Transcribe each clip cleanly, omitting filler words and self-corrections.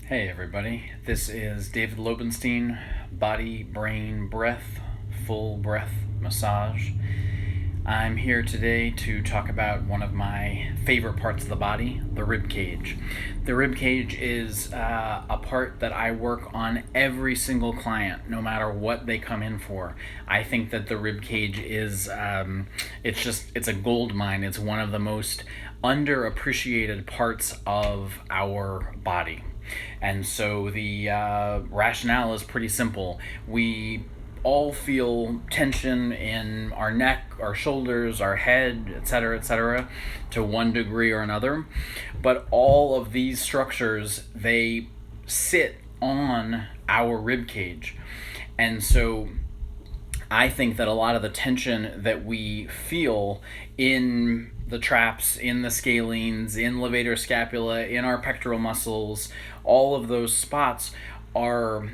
Hey everybody, this is David Lobenstein, Body, Brain, Breath, Full Breath Massage. I'm here today to talk about one of my favorite parts of the body, the rib cage. The rib cage is a part that I work on every single client, no matter what they come in for. I think that the rib cage is, it's a gold mine. It's one of the most underappreciated parts of our body. And so the rationale is pretty simple. We all feel tension in our neck, our shoulders, our head, etc., to one degree or another. But all of these structures, they sit on our rib cage. And so I think that a lot of the tension that we feel in the traps, in the scalenes, in levator scapula, in our pectoral muscles, all of those spots are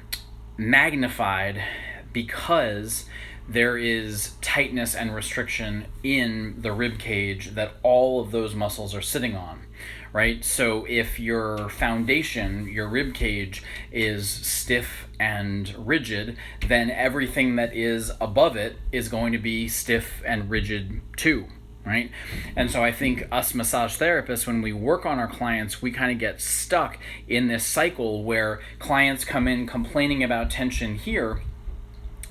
magnified because there is tightness and restriction in the rib cage that all of those muscles are sitting on, right? So if your foundation, your rib cage, is stiff and rigid, then everything that is above it is going to be stiff and rigid too, right? And so I think us massage therapists, when we work on our clients, we kind of get stuck in this cycle where clients come in complaining about tension here.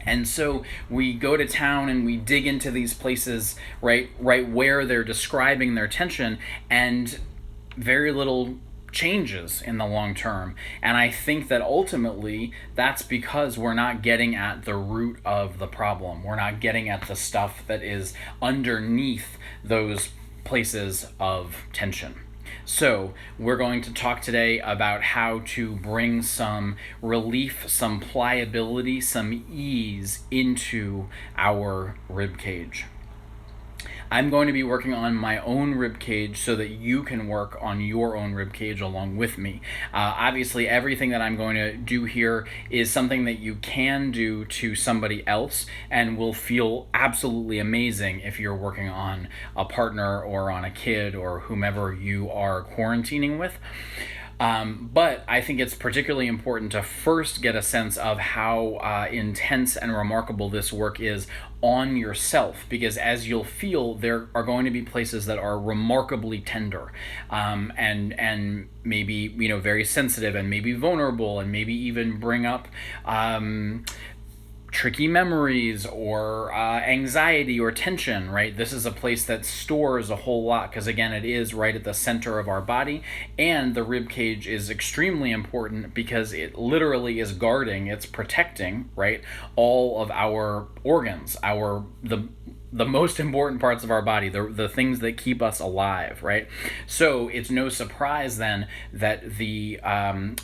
And so we go to town and we dig into these places right where they're describing their tension, and very little changes in the long term. And I think that ultimately that's because we're not getting at the root of the problem. We're not getting at the stuff that is underneath those places of tension. So we're going to talk today about how to bring some relief, some pliability, some ease into our rib cage. I'm going to be working on my own rib cage so that you can work on your own rib cage along with me. Obviously, everything that I'm going to do here is something that you can do to somebody else and will feel absolutely amazing if you're working on a partner or on a kid or whomever you are quarantining with. But I think it's particularly important to first get a sense of how intense and remarkable this work is on yourself, because as you'll feel, there are going to be places that are remarkably tender, and maybe very sensitive, and maybe vulnerable, and maybe even bring up tricky memories or anxiety or tension, right? This is a place that stores a whole lot because, again, it is right at the center of our body, and the rib cage is extremely important because it literally is guarding, it's protecting, right, all of our organs, the most important parts of our body, the things that keep us alive, right? So it's no surprise then that the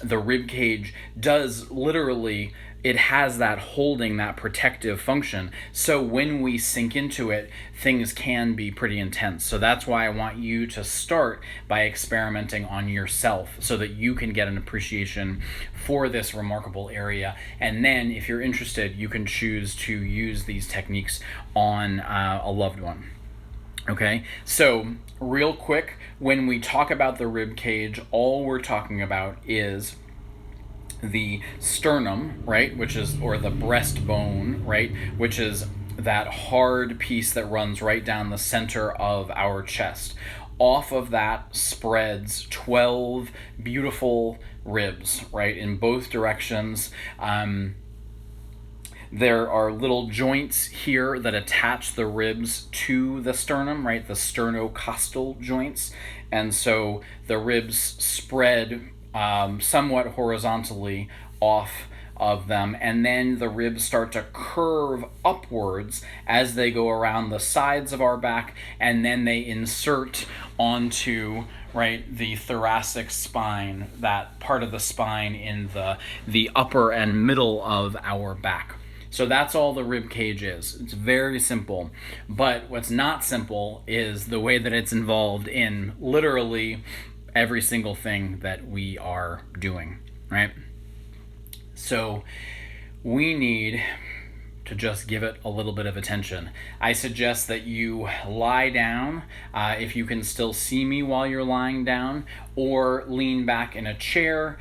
rib cage does literally, it has that holding, that protective function. So when we sink into it, things can be pretty intense. So that's why I want you to start by experimenting on yourself so that you can get an appreciation for this remarkable area. And then if you're interested, you can choose to use these techniques on a loved one. Okay, so real quick, when we talk about the rib cage, all we're talking about is the sternum, right, or the breastbone, right, which is that hard piece that runs right down the center of our chest. Off of that spreads 12 beautiful ribs, right, in both directions. There are little joints here that attach the ribs to the sternum, right, the sternocostal joints. And so the ribs spread somewhat horizontally off of them, and then the ribs start to curve upwards as they go around the sides of our back, and then they insert onto, right, the thoracic spine, that part of the spine in the upper and middle of our back. So that's all the rib cage is. It's very simple. But what's not simple is the way that it's involved in literally every single thing that we are doing, right? So we need to just give it a little bit of attention. I suggest that you lie down, if you can still see me while you're lying down, or lean back in a chair.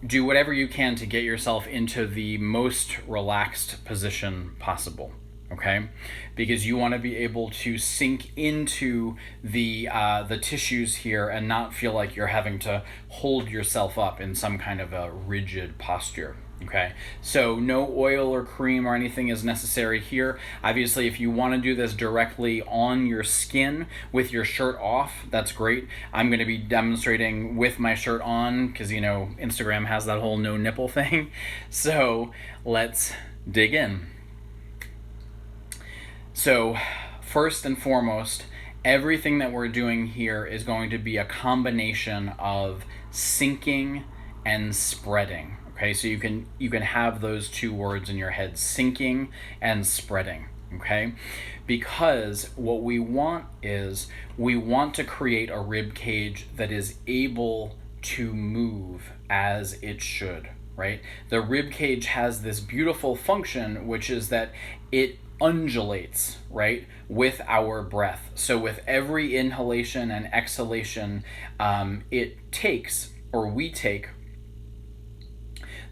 do whatever you can to get yourself into the most relaxed position possible. Okay, because you want to be able to sink into the tissues here and not feel like you're having to hold yourself up in some kind of a rigid posture. Okay, so no oil or cream or anything is necessary here. Obviously, if you want to do this directly on your skin with your shirt off, that's great. I'm going to be demonstrating with my shirt on because, you know, Instagram has that whole no nipple thing. So let's dig in. So first and foremost, everything that we're doing here is going to be a combination of sinking and spreading. Okay, so you can have those two words in your head, sinking and spreading. Okay, because what we want is we want to create a rib cage that is able to move as it should, right? The rib cage has this beautiful function, which is that it undulates, right, with our breath. So with every inhalation and exhalation we take,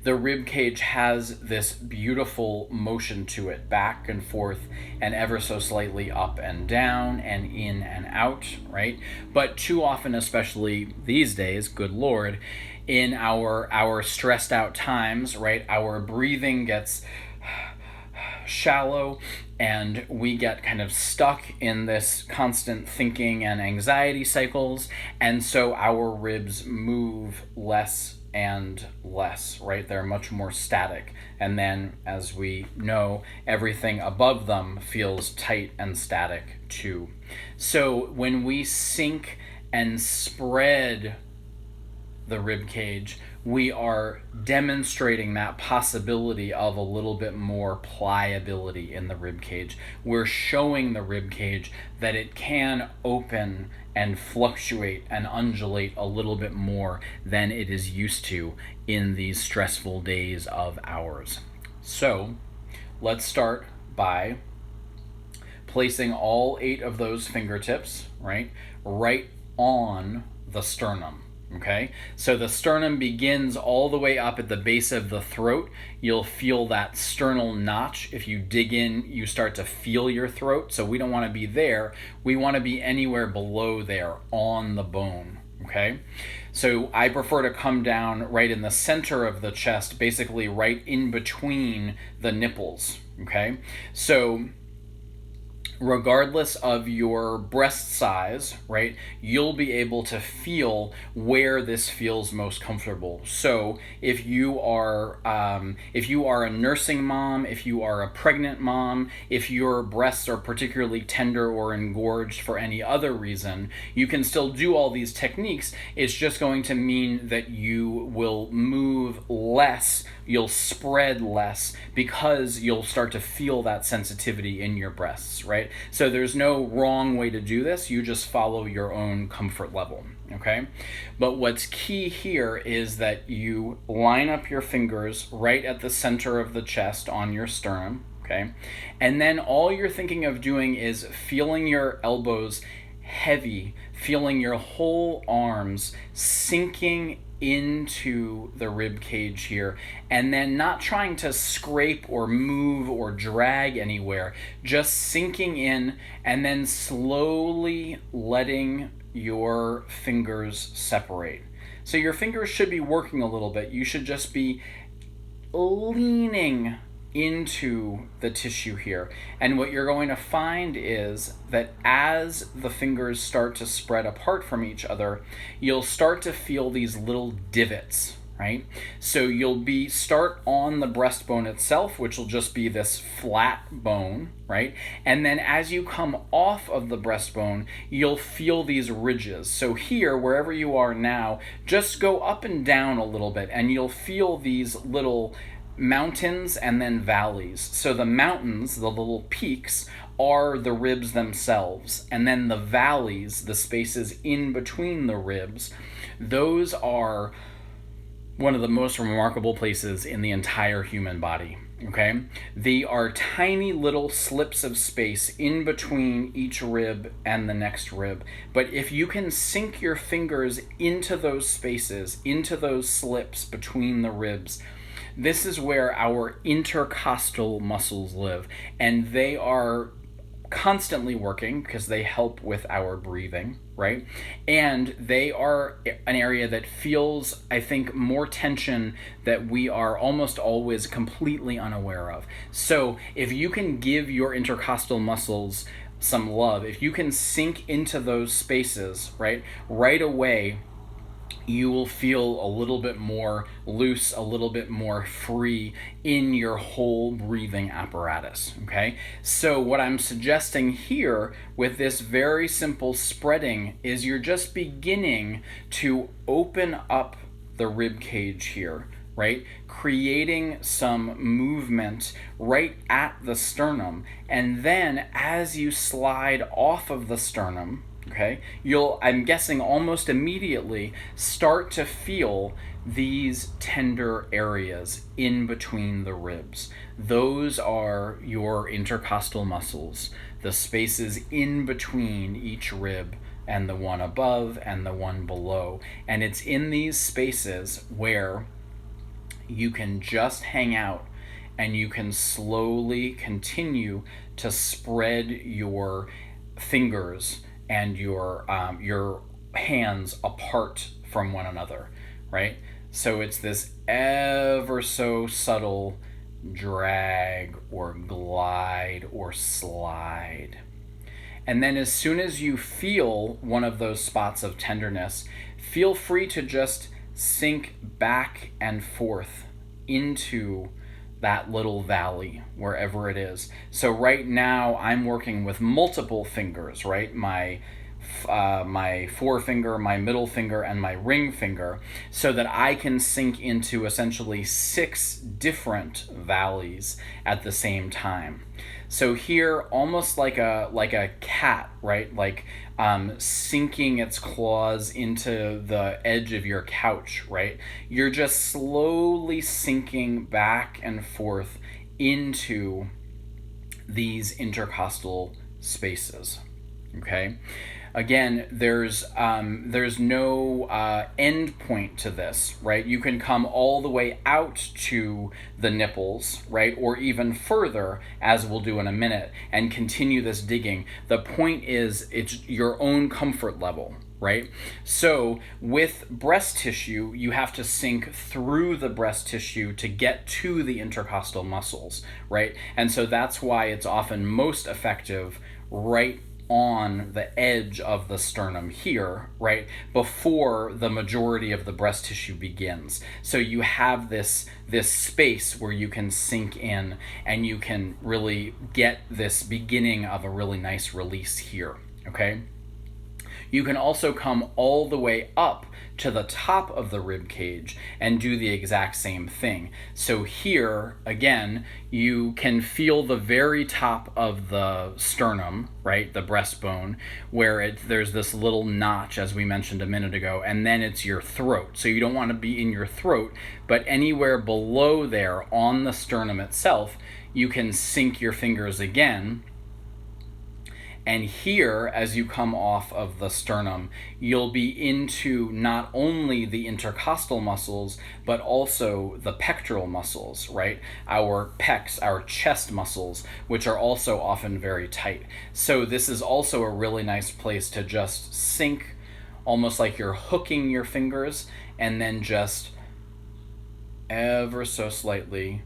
the rib cage has this beautiful motion to it, back and forth and ever so slightly up and down and in and out, right? But too often, especially these days, good Lord, in our stressed out times, right, our breathing gets shallow and we get kind of stuck in this constant thinking and anxiety cycles, and so our ribs move less and less, right? They're much more static, and then, as we know, everything above them feels tight and static too. So when we sink and spread the rib cage, we are demonstrating that possibility of a little bit more pliability in the rib cage. We're showing the rib cage that it can open and fluctuate and undulate a little bit more than it is used to in these stressful days of ours. So let's start by placing all 8 of those fingertips, right on the sternum. Okay, so the sternum begins all the way up at the base of the throat. You'll feel that sternal notch. If you dig in, you start to feel your throat. So we don't want to be there. We want to be anywhere below there on the bone. Okay, so I prefer to come down right in the center of the chest, basically right in between the nipples. Okay, so regardless of your breast size, right, you'll be able to feel where this feels most comfortable. So if you are a nursing mom, if you are a pregnant mom, if your breasts are particularly tender or engorged for any other reason, you can still do all these techniques. It's just going to mean that you will move less, you'll spread less, because you'll start to feel that sensitivity in your breasts, right? So there's no wrong way to do this. You just follow your own comfort level, okay? But what's key here is that you line up your fingers right at the center of the chest on your sternum, okay? And then all you're thinking of doing is feeling your elbows heavy, feeling your whole arms sinking into the rib cage here, and then not trying to scrape or move or drag anywhere, just sinking in and then slowly letting your fingers separate. So your fingers should be working a little bit. You should just be leaning into the tissue here. And what you're going to find is that as the fingers start to spread apart from each other, you'll start to feel these little divots, right? So you'll start on the breastbone itself, which will just be this flat bone, right? And then as you come off of the breastbone, you'll feel these ridges. So here, wherever you are now, just go up and down a little bit, and you'll feel these little mountains and then valleys. So the mountains, the little peaks, are the ribs themselves, and then the valleys, the spaces in between the ribs, those are one of the most remarkable places in the entire human body. Okay, they are tiny little slips of space in between each rib and the next rib. But if you can sink your fingers into those spaces, into those slips between the ribs, this is where our intercostal muscles live, and they are constantly working because they help with our breathing, right? And they are an area that feels, I think, more tension that we are almost always completely unaware of. So if you can give your intercostal muscles some love, if you can sink into those spaces, right away, you will feel a little bit more loose, a little bit more free in your whole breathing apparatus, okay? So what I'm suggesting here with this very simple spreading is you're just beginning to open up the rib cage here, right? Creating some movement right at the sternum. And then as you slide off of the sternum, okay, you'll, I'm guessing almost immediately, start to feel these tender areas in between the ribs. Those are your intercostal muscles, the spaces in between each rib and the one above and the one below. And it's in these spaces where you can just hang out and you can slowly continue to spread your fingers and your hands apart from one another, right? So it's this ever so subtle drag or glide or slide. And then as soon as you feel one of those spots of tenderness, feel free to just sink back and forth into that little valley, wherever it is. So right now I'm working with multiple fingers, right? My forefinger, my middle finger, and my ring finger, so that I can sink into essentially 6 different valleys at the same time. So here, almost like a cat, right? Like sinking its claws into the edge of your couch, right? You're just slowly sinking back and forth into these intercostal spaces, okay? Again, there's no end point to this, right? You can come all the way out to the nipples, right? Or even further, as we'll do in a minute, and continue this digging. The point is, it's your own comfort level, right? So with breast tissue, you have to sink through the breast tissue to get to the intercostal muscles, right? And so that's why it's often most effective right on the edge of the sternum here, right, before the majority of the breast tissue begins. So you have this space where you can sink in and you can really get this beginning of a really nice release here, okay? You can also come all the way up to the top of the rib cage and do the exact same thing. So here, again, you can feel the very top of the sternum, right, the breastbone, where there's this little notch, as we mentioned a minute ago, and then it's your throat. So you don't want to be in your throat, but anywhere below there on the sternum itself, you can sink your fingers again. And here, as you come off of the sternum, you'll be into not only the intercostal muscles, but also the pectoral muscles, right? Our pecs, our chest muscles, which are also often very tight. So this is also a really nice place to just sink, almost like you're hooking your fingers, and then just ever so slightly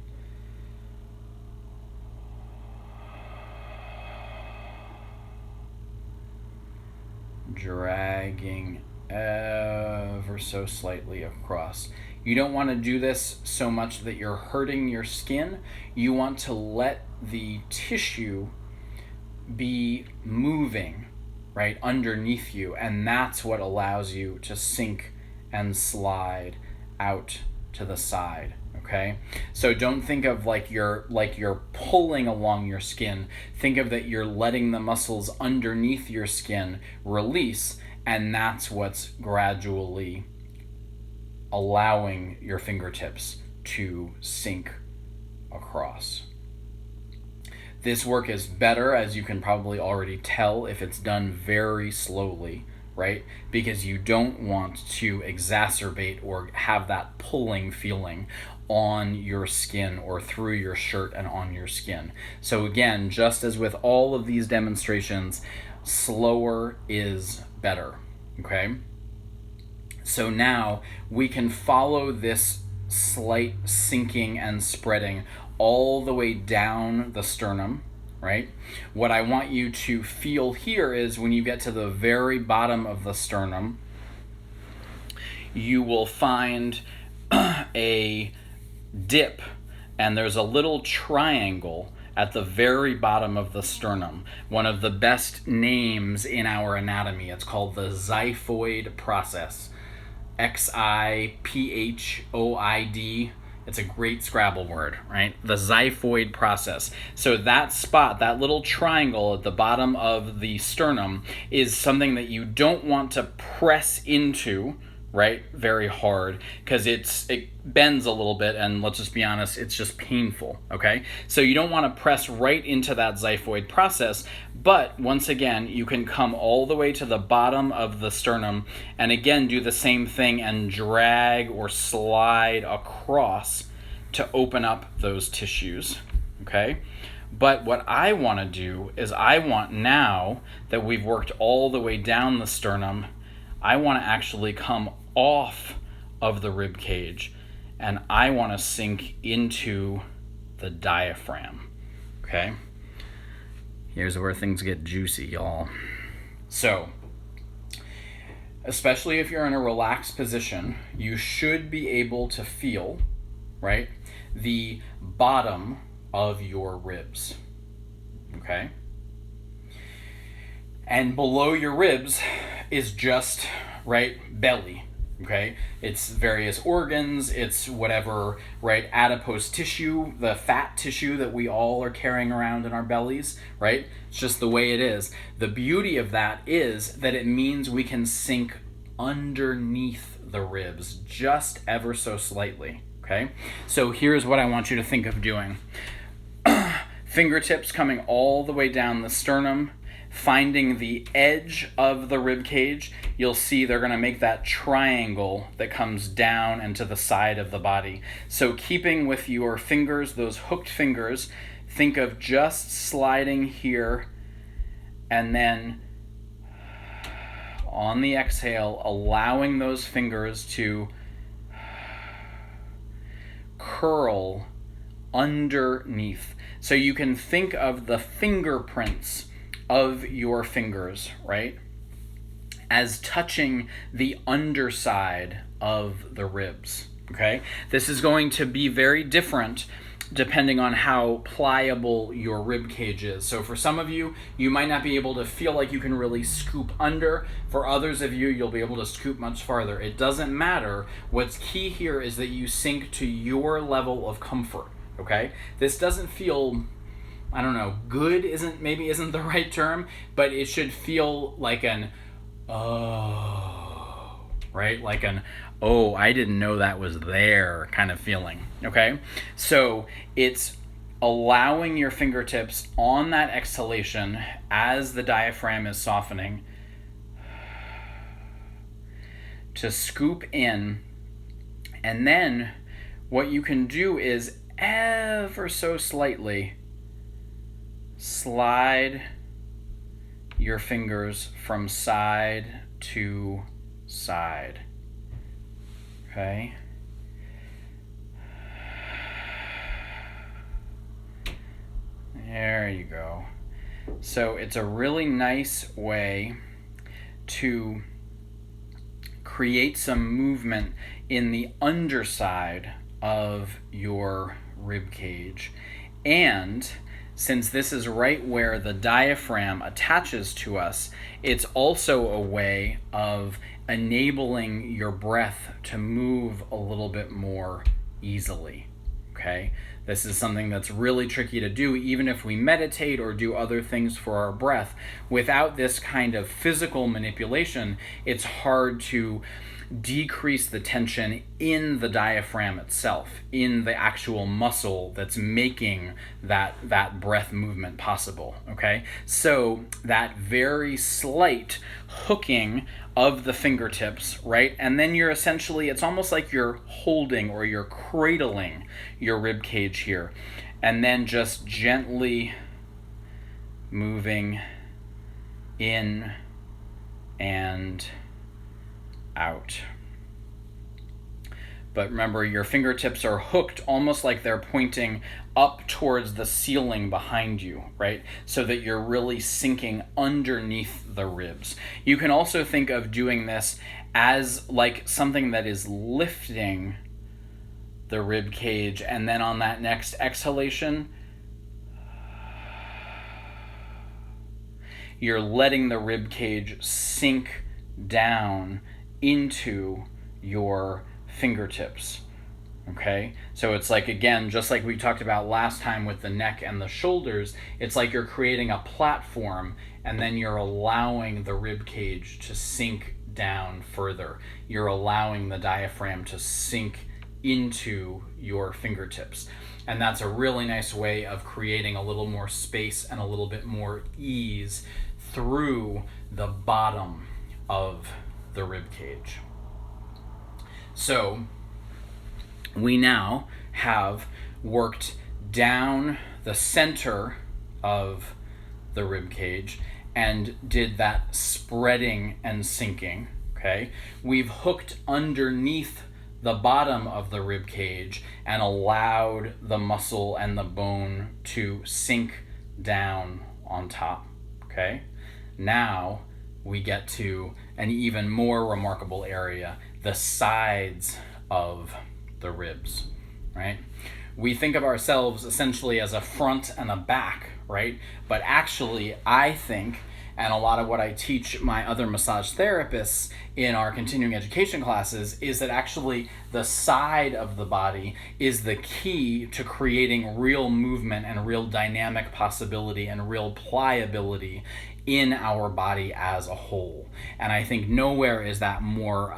dragging ever so slightly across. You don't want to do this so much that you're hurting your skin. You want to let the tissue be moving, right, underneath you, and that's what allows you to sink and slide out to the side. Okay, so don't think of like you're pulling along your skin. Think of that you're letting the muscles underneath your skin release, and that's what's gradually allowing your fingertips to sink across. This work is better, as you can probably already tell, if it's done very slowly, right? Because you don't want to exacerbate or have that pulling feeling on your skin or through your shirt and on your skin. So again, just as with all of these demonstrations, slower is better, okay? So now we can follow this slight sinking and spreading all the way down the sternum, right? What I want you to feel here is when you get to the very bottom of the sternum, you will find a dip, and there's a little triangle at the very bottom of the sternum. One of the best names in our anatomy. It's called the Xiphoid Process. Xiphoid. It's a great Scrabble word, right? The Xiphoid Process. So that spot, that little triangle at the bottom of the sternum, is something that you don't want to press into, right, very hard, because it bends a little bit, and let's just be honest, it's just painful, okay? So you don't want to press right into that Xiphoid process, but once again, you can come all the way to the bottom of the sternum, and again, do the same thing and drag or slide across to open up those tissues, okay? But what I want to do is I want, now that we've worked all the way down the sternum, I want to actually come off of the rib cage, and I want to sink into the diaphragm, okay? Here's where things get juicy, y'all. So, especially if you're in a relaxed position, you should be able to feel, right, the bottom of your ribs, okay? And below your ribs is just, right, belly, okay? It's various organs, it's whatever, right, adipose tissue, the fat tissue that we all are carrying around in our bellies, right? It's just the way it is. The beauty of that is that it means we can sink underneath the ribs just ever so slightly, okay? So here's what I want you to think of doing. Fingertips coming all the way down the sternum, finding the edge of the rib cage. You'll see they're going to make that triangle that comes down and to the side of the body. So keeping with your fingers, those hooked fingers, think of just sliding here, and then on the exhale, allowing those fingers to curl underneath. So you can think of the fingerprints of your fingers, right, as touching the underside of the ribs, okay? This is going to be very different depending on how pliable your rib cage is. So for some of you, you might not be able to feel like you can really scoop under. For others of you, you'll be able to scoop much farther. It doesn't matter. What's key here is that you sink to your level of comfort, okay? This doesn't feel, I don't know, good isn't the right term, but it should feel like an, oh, right? Like an, oh, I didn't know that was there kind of feeling, okay? So it's allowing your fingertips on that exhalation as the diaphragm is softening to scoop in, and then what you can do is ever so slightly slide your fingers from side to side. Okay. There you go. So it's a really nice way to create some movement in the underside of your rib cage. And since this is right where the diaphragm attaches to us, it's also a way of enabling your breath to move a little bit more easily, okay? This is something that's really tricky to do, even if we meditate or do other things for our breath. Without this kind of physical manipulation, it's hard to decrease the tension in the diaphragm itself, in the actual muscle that's making that breath movement possible, okay? So that very slight hooking of the fingertips, right? And then you're essentially, it's almost like you're holding or you're cradling your rib cage here, and then just gently moving in and out. But remember, your fingertips are hooked almost like they're pointing up towards the ceiling behind you, right? So that you're really sinking underneath the ribs. You can also think of doing this as like something that is lifting the rib cage, and then on that next exhalation, you're letting the rib cage sink down into your fingertips, okay? So it's like, again, just like we talked about last time with the neck and the shoulders, it's like you're creating a platform and then you're allowing the rib cage to sink down further. You're allowing the diaphragm to sink into your fingertips. And that's a really nice way of creating a little more space and a little bit more ease through the bottom of the rib cage. So we now have worked down the center of the rib cage and did that spreading and sinking, okay? We've hooked underneath the bottom of the rib cage and allowed the muscle and the bone to sink down on top, okay? Now we get to an even more remarkable area, the sides of the ribs, right? We think of ourselves essentially as a front and a back, right? But actually, I think, and a lot of what I teach my other massage therapists in our continuing education classes, is that actually the side of the body is the key to creating real movement and real dynamic possibility and real pliability in our body as a whole. And I think nowhere is that more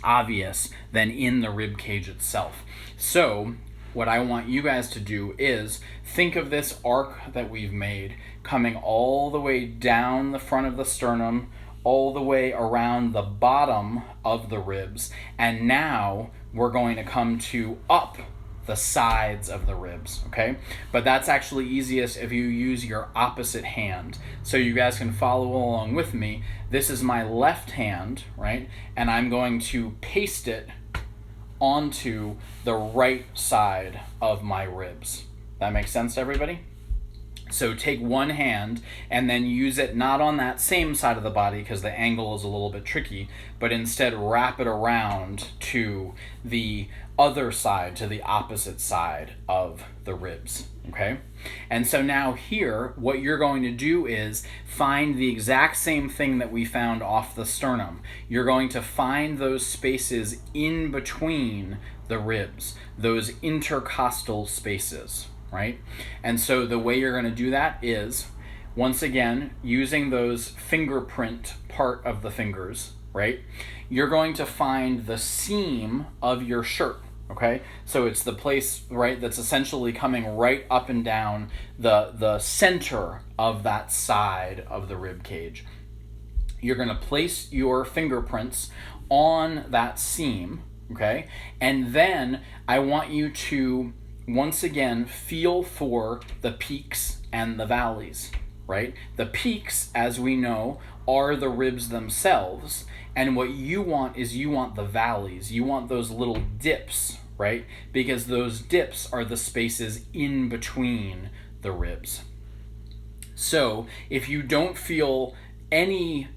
obvious than in the rib cage itself. So what I want you guys to do is think of this arc that we've made coming all the way down the front of the sternum, all the way around the bottom of the ribs, and now we're going to come to up the sides of the ribs, okay? But that's actually easiest if you use your opposite hand. So you guys can follow along with me. This is my left hand, right? And I'm going to paste it onto the right side of my ribs. That makes sense to everybody? So take one hand and then use it not on that same side of the body because the angle is a little bit tricky, but instead wrap it around to the other side, to the opposite side of the ribs, okay? And so now here, what you're going to do is find the exact same thing that we found off the sternum. You're going to find those spaces in between the ribs, those intercostal spaces, right? And so the way you're going to do that is, once again, using those fingerprint part of the fingers, right? You're going to find the seam of your shirt, okay? So it's the place, right, that's essentially coming right up and down the center of that side of the rib cage. You're going to place your fingerprints on that seam, okay? And then I want you to once again feel for the peaks and the valleys, right? The peaks, as we know, are the ribs themselves, and what you want is you want the valleys. You want those little dips, right? Because those dips are the spaces in between the ribs. So if you don't feel any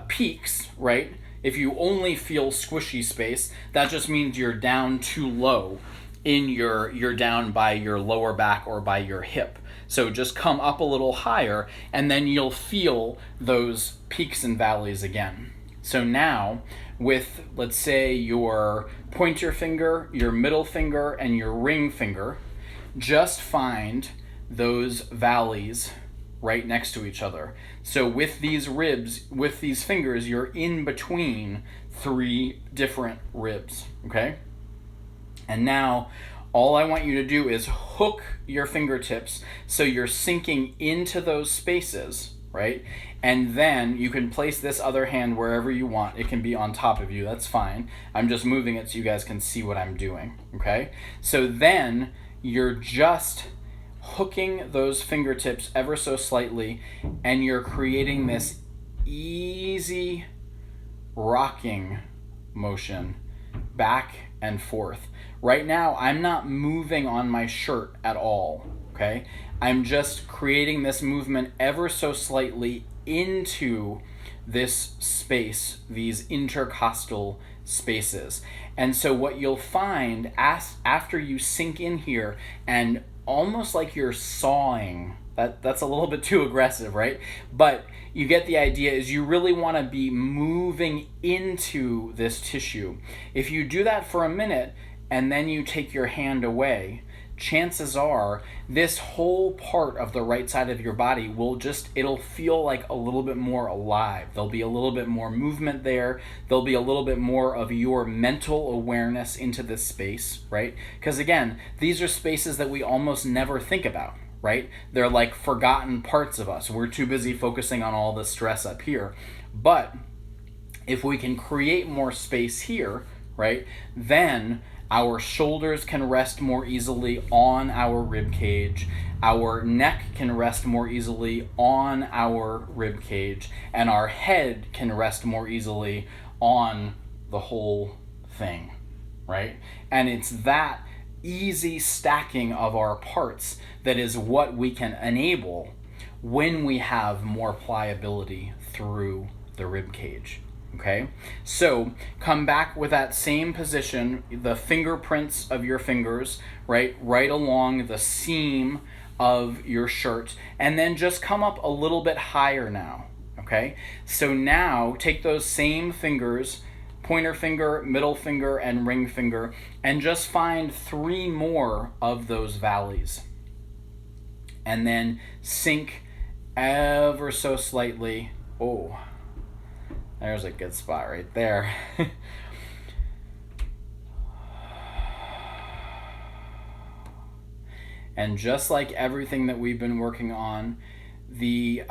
peaks, right? If you only feel squishy space, that just means you're down too low you're down by your lower back or by your hip. So just come up a little higher and then you'll feel those peaks and valleys again. So now with, let's say, your pointer finger, your middle finger, and your ring finger, just find those valleys right next to each other. So with these ribs, with these fingers, you're in between 3 different ribs, okay? And now all I want you to do is hook your fingertips so you're sinking into those spaces, right? And then you can place this other hand wherever you want. It can be on top of you, that's fine. I'm just moving it so you guys can see what I'm doing, okay? So then you're just hooking those fingertips ever so slightly, and you're creating this easy rocking motion back and forth. Right now, I'm not moving on my shirt at all, okay? I'm just creating this movement ever so slightly into this space, these intercostal spaces. And so what you'll find after you sink in here, and almost like you're sawing, that's a little bit too aggressive, right? But you get the idea, is you really want to be moving into this tissue. If you do that for a minute and then you take your hand away, chances are this whole part of the right side of your body it'll feel like a little bit more alive. There'll be a little bit more movement there. There'll be a little bit more of your mental awareness into this space, right? Because again, these are spaces that we almost never think about, right? They're like forgotten parts of us. We're too busy focusing on all the stress up here. But if we can create more space here, right, then our shoulders can rest more easily on our rib cage. Our neck can rest more easily on our rib cage. And our head can rest more easily on the whole thing, right? And it's that easy stacking of our parts that is what we can enable when we have more pliability through the rib cage. Okay, so come back with that same position, the fingerprints of your fingers, right along the seam of your shirt, and then just come up a little bit higher now, okay? So now take those same fingers, pointer finger, middle finger, and ring finger, and just find 3 more of those valleys. And then sink ever so slightly. Oh, there's a good spot right there. And just like everything that we've been working on, the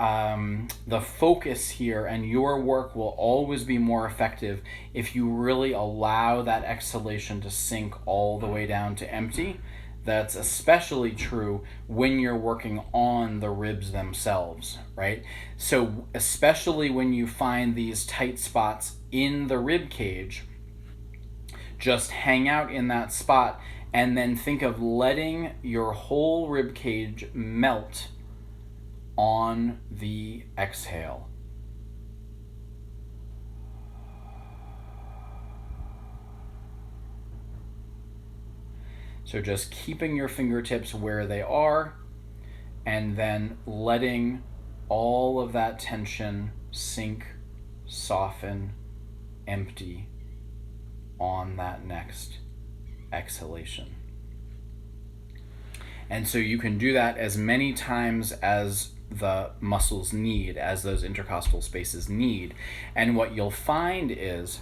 focus here and your work will always be more effective if you really allow that exhalation to sink all the way down to empty. That's especially true when you're working on the ribs themselves, right? So especially when you find these tight spots in the rib cage, just hang out in that spot and then think of letting your whole rib cage melt on the exhale. So just keeping your fingertips where they are and then letting all of that tension sink, soften, empty on that next exhalation. And so you can do that as many times as the muscles need, as those intercostal spaces need. And what you'll find is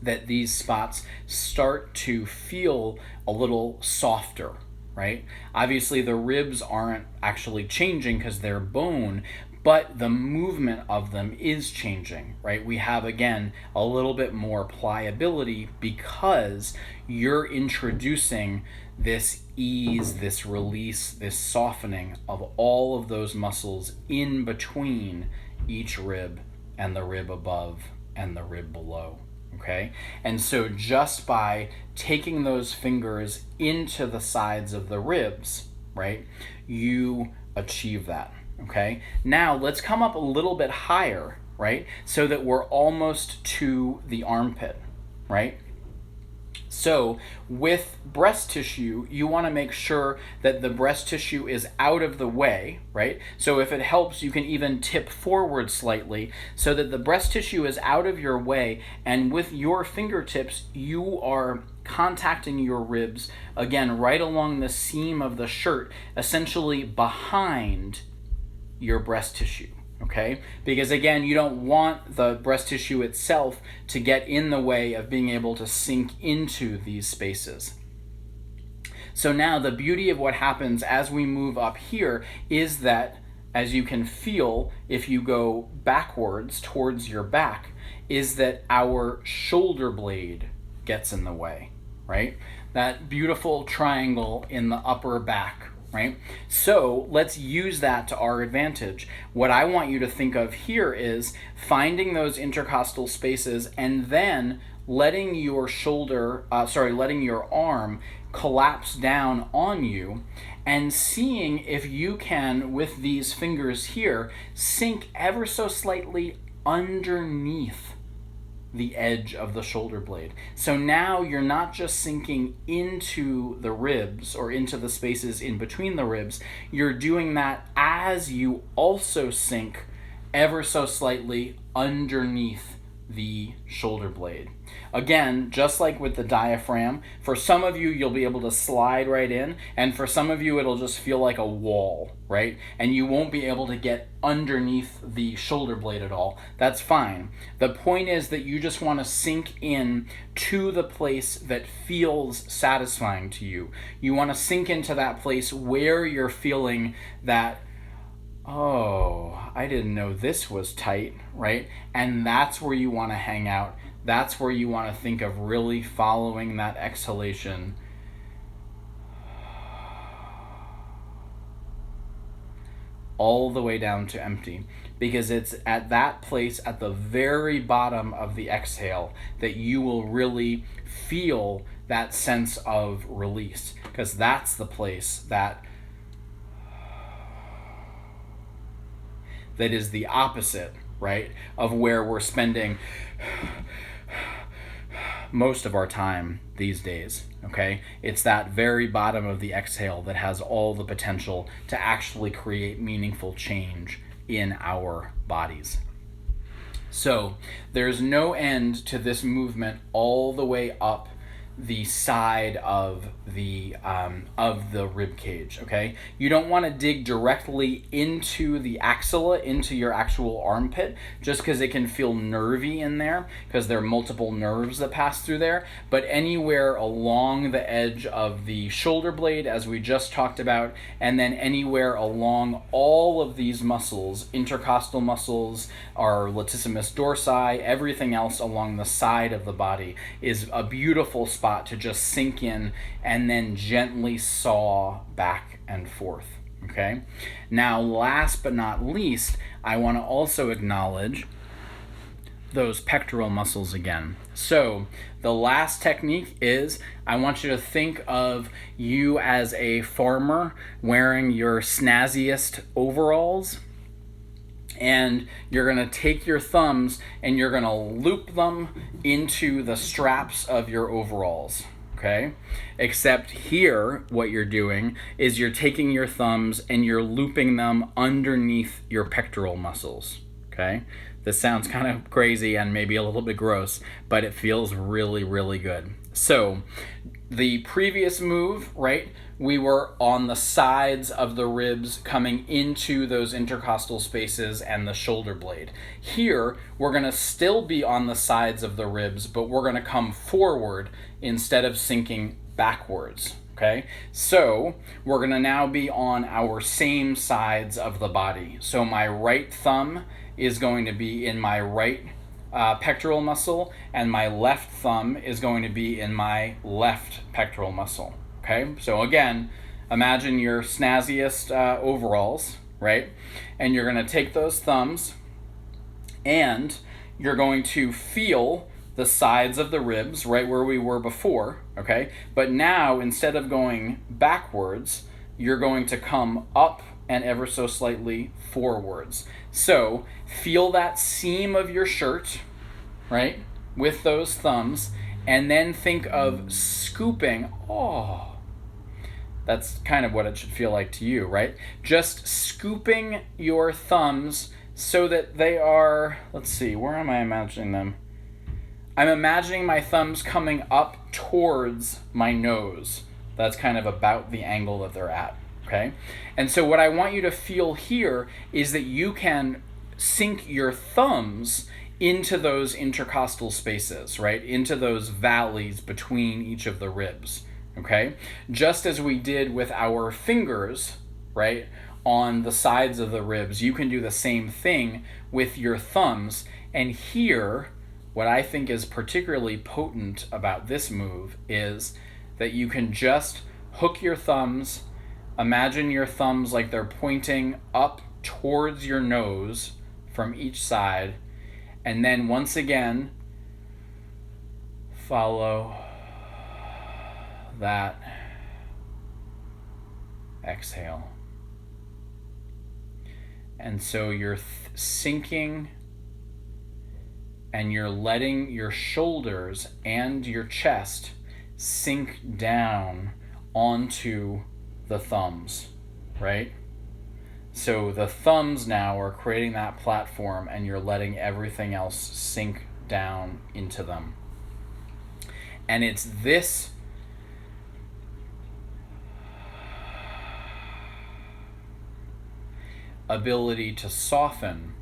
that these spots start to feel a little softer, right? Obviously the ribs aren't actually changing because they're bone, but the movement of them is changing, right? We have, again, a little bit more pliability because you're introducing this ease, this release, this softening of all of those muscles in between each rib and the rib above and the rib below. Okay, and so just by taking those fingers into the sides of the ribs, right, you achieve that. Okay, now let's come up a little bit higher, right, so that we're almost to the armpit, right? So with breast tissue, you want to make sure that the breast tissue is out of the way, right? So if it helps, you can even tip forward slightly so that the breast tissue is out of your way, and with your fingertips, you are contacting your ribs, again, right along the seam of the shirt, essentially behind your breast tissue. okay? Because again, you don't want the breast tissue itself to get in the way of being able to sink into these spaces. So now the beauty of what happens as we move up here is that, as you can feel if you go backwards towards your back, is that our shoulder blade gets in the way, right? That beautiful triangle in the upper back, right? So let's use that to our advantage. What I want you to think of here is finding those intercostal spaces and then letting your letting your arm collapse down on you and seeing if you can, with these fingers here, sink ever so slightly underneath the edge of the shoulder blade. So now you're not just sinking into the ribs or into the spaces in between the ribs, you're doing that as you also sink ever so slightly underneath the shoulder blade. Again, just like with the diaphragm, for some of you, you'll be able to slide right in, and for some of you, it'll just feel like a wall, right? And you won't be able to get underneath the shoulder blade at all. That's fine. The point is that you just want to sink in to the place that feels satisfying to you. You want to sink into that place where you're feeling that, oh, I didn't know this was tight, right? And that's where you want to hang out. That's where you want to think of really following that exhalation all the way down to empty, because it's at that place at the very bottom of the exhale that you will really feel that sense of release, because that's the place that is the opposite, right, of where we're spending most of our time these days, okay? It's that very bottom of the exhale that has all the potential to actually create meaningful change in our bodies. So there's no end to this movement all the way up the side of the rib cage, okay? You don't want to dig directly into the axilla, into your actual armpit, just because it can feel nervy in there, because there are multiple nerves that pass through there, but anywhere along the edge of the shoulder blade, as we just talked about, and then anywhere along all of these muscles, intercostal muscles, our latissimus dorsi, everything else along the side of the body is a beautiful spot to just sink in and then gently saw back and forth, okay? Now, last but not least, I want to also acknowledge those pectoral muscles again. So the last technique is, I want you to think of you as a farmer wearing your snazziest overalls, and you're going to take your thumbs and you're going to loop them into the straps of your overalls, okay? Except here, what you're doing is you're taking your thumbs and you're looping them underneath your pectoral muscles, okay? This sounds kind of crazy and maybe a little bit gross, but it feels really, really good. So the previous move, right, we were on the sides of the ribs coming into those intercostal spaces and the shoulder blade. Here, we're going to still be on the sides of the ribs, but we're going to come forward instead of sinking backwards, okay? So we're going to now be on our same sides of the body. So my right thumb is going to be in my right pectoral muscle, and my left thumb is going to be in my left pectoral muscle. Okay, so again, imagine your snazziest overalls, right? And you're going to take those thumbs and you're going to feel the sides of the ribs right where we were before, okay? But now, instead of going backwards, you're going to come up and ever so slightly forwards. So feel that seam of your shirt, right, with those thumbs, and then think of scooping. Oh, that's kind of what it should feel like to you, right? Just scooping your thumbs so that they are, let's see, where am I imagining them? I'm imagining my thumbs coming up towards my nose. That's kind of about the angle that they're at, okay? And so what I want you to feel here is that you can sink your thumbs into those intercostal spaces, right? Into those valleys between each of the ribs, okay? Just as we did with our fingers, right, on the sides of the ribs, you can do the same thing with your thumbs. And here, what I think is particularly potent about this move is that you can just hook your thumbs, imagine your thumbs like they're pointing up towards your nose from each side, and then once again, follow that exhale. And so you're sinking and you're letting your shoulders and your chest sink down onto the thumbs, right? So the thumbs now are creating that platform and you're letting everything else sink down into them. And it's this ability to soften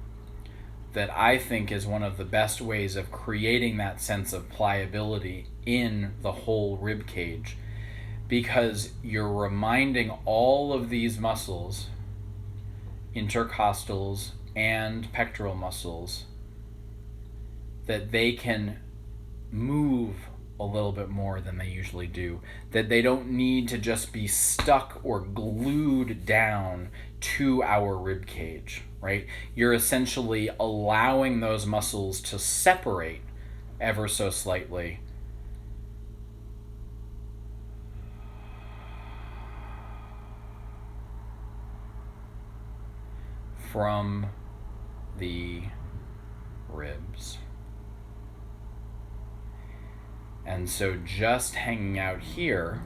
that I think is one of the best ways of creating that sense of pliability in the whole rib cage, because you're reminding all of these muscles, intercostals and pectoral muscles, that they can move a little bit more than they usually do, that they don't need to just be stuck or glued down to our rib cage, right? You're essentially allowing those muscles to separate ever so slightly from the ribs. And so just hanging out here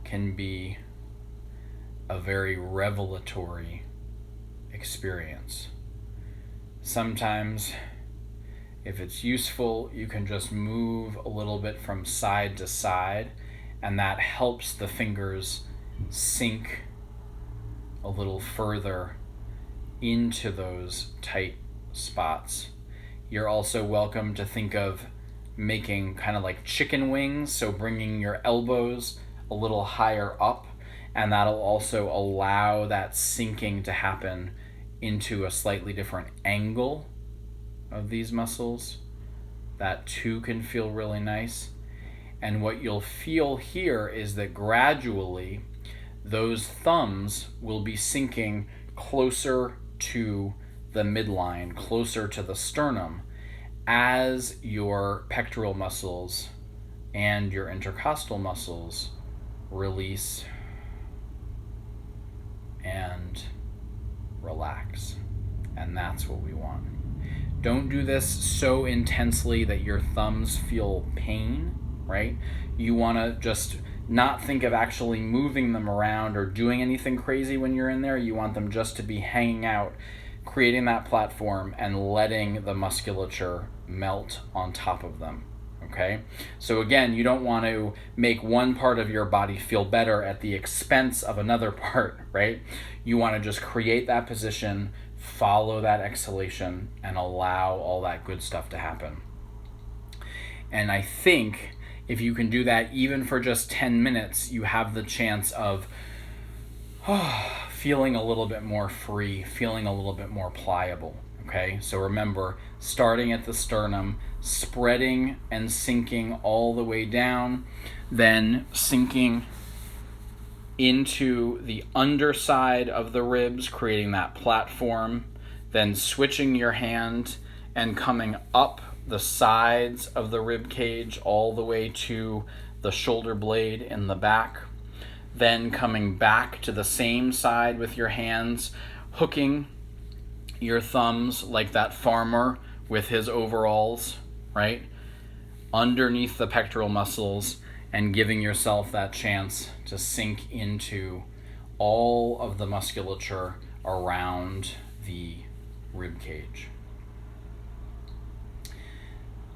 can be a very revelatory experience. Sometimes, if it's useful, you can just move a little bit from side to side, and that helps the fingers sink a little further into those tight spots. You're also welcome to think of making kind of like chicken wings, so bringing your elbows a little higher up, and that'll also allow that sinking to happen into a slightly different angle of these muscles. That too can feel really nice. And what you'll feel here is that gradually those thumbs will be sinking closer to the midline, closer to the sternum, as your pectoral muscles and your intercostal muscles release and relax. And that's what we want. Don't do this so intensely that your thumbs feel pain, right? You want to just not think of actually moving them around or doing anything crazy when you're in there. You want them just to be hanging out, creating that platform and letting the musculature melt on top of them, okay? So again, you don't want to make one part of your body feel better at the expense of another part, right? You want to just create that position, follow that exhalation, and allow all that good stuff to happen. And I think if you can do that even for just 10 minutes, you have the chance of feeling a little bit more free, feeling a little bit more pliable, okay? So remember, starting at the sternum, spreading and sinking all the way down, then sinking into the underside of the ribs, creating that platform, then switching your hand and coming up the sides of the rib cage all the way to the shoulder blade in the back, then coming back to the same side with your hands, hooking your thumbs like that farmer with his overalls, right, underneath the pectoral muscles, and giving yourself that chance to sink into all of the musculature around the rib cage.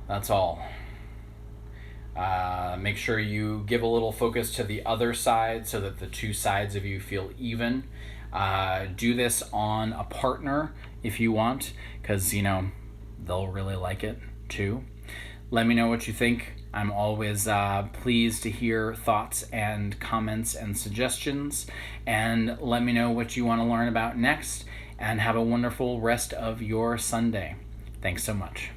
That's all. Make sure you give a little focus to the other side so that the two sides of you feel even. Do this on a partner if you want, because, they'll really like it too. Let me know what you think. I'm always pleased to hear thoughts and comments and suggestions. And let me know what you want to learn about next. And have a wonderful rest of your Sunday. Thanks so much.